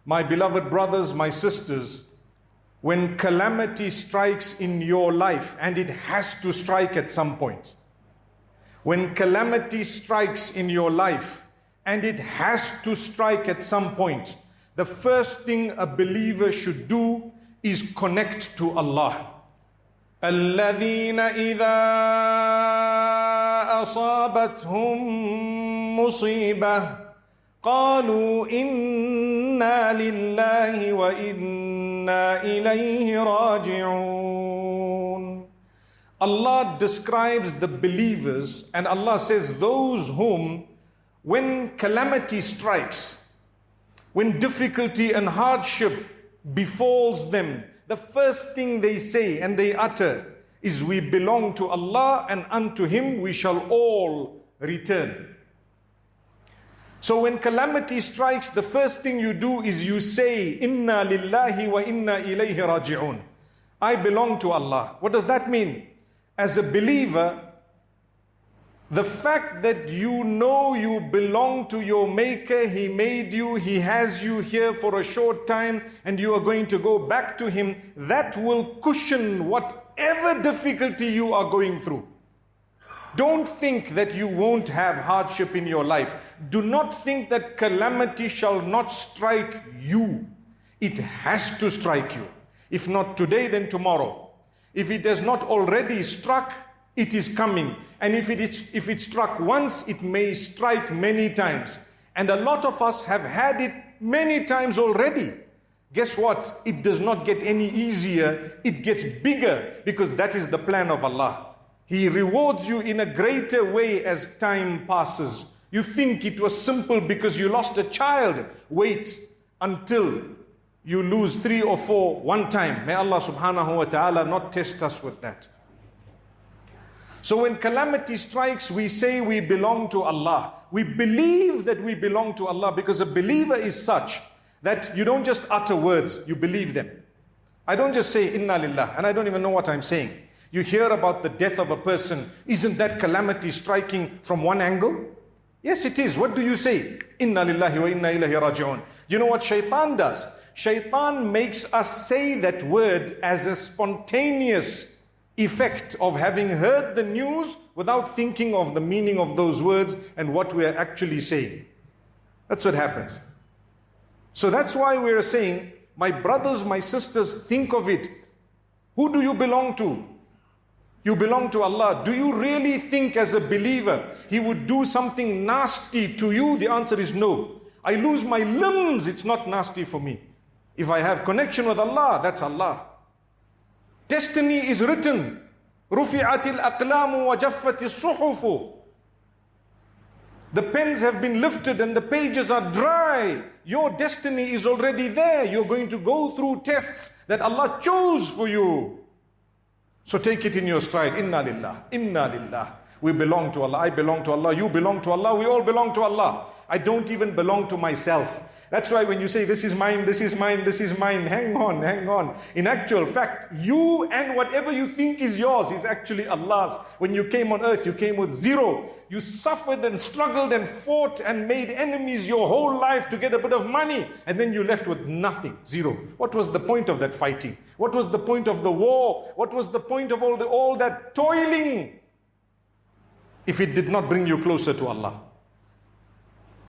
My beloved brothers, my sisters, when calamity strikes in your life, and it has to strike at some point, when calamity strikes in your life, and it has to strike at some point, the first thing a believer should do is connect to Allah. الَّذِينَ إِذَا أَصَابَتْهُم مُّصِيبَةٌ قَالُوا إِنَّا لِلَّهِ وَإِنَّا إِلَيْهِ رَاجِعُونَ. Allah describes the believers, and Allah says those whom, when calamity strikes, when difficulty and hardship befalls them, the first thing they say and they utter is, we belong to Allah and unto Him we shall all return. So when calamity strikes, the first thing you do is you say, Inna lillahi wa inna ilayhi raji'un. I belong to Allah. What does that mean? As a believer, the fact that you know you belong to your Maker, He made you, He has you here for a short time, and you are going to go back to Him, that will cushion whatever difficulty you are going through. Don't think that you won't have hardship in your life. Do not think that calamity shall not strike you. It has to strike you. If not today, then tomorrow. If it has not already struck, it is coming. And if it struck once, it may strike many times. And a lot of us have had it many times already. Guess what? It does not get any easier. It gets bigger, because that is the plan of Allah. He rewards you in a greater way as time passes. You think it was simple because you lost a child. Wait until you lose 3 or 4 one time. May Allah subhanahu wa ta'ala not test us with that. So when calamity strikes, we say we belong to Allah. We believe that we belong to Allah, because a believer is such that you don't just utter words, you believe them. I don't just say Inna Lillah and I don't even know what I'm saying. You hear about the death of a person. Isn't that calamity striking from one angle? Yes, it is. What do you say? Inna lillahi wa inna ilayhi raji'un. You know what shaitan does? Shaitan makes us say that word as a spontaneous effect of having heard the news without thinking of the meaning of those words and what we are actually saying. That's what happens. So that's why we are saying, my brothers, my sisters, think of it. Who do you belong to? You belong to Allah. Do you really think as a believer He would do something nasty to you? The answer is no. I lose my limbs, it's not nasty for me. If I have connection with Allah, that's Allah. Destiny is written. رُفِعَتِ الْأَقْلَامُ وَجَفَّتِ الصُّحُفُ. The pens have been lifted and the pages are dry. Your destiny is already there. You're going to go through tests that Allah chose for you. So take it in your stride. Inna lillah, inna lillah. We belong to Allah. I belong to Allah. You belong to Allah. We all belong to Allah. I don't even belong to myself. That's why when you say this is mine, this is mine, this is mine, hang on, hang on. In actual fact, you and whatever you think is yours is actually Allah's. When you came on earth, you came with zero. You suffered and struggled and fought and made enemies your whole life to get a bit of money. And then you left with nothing, zero. What was the point of that fighting? What was the point of the war? What was the point of all that toiling if it did not bring you closer to Allah?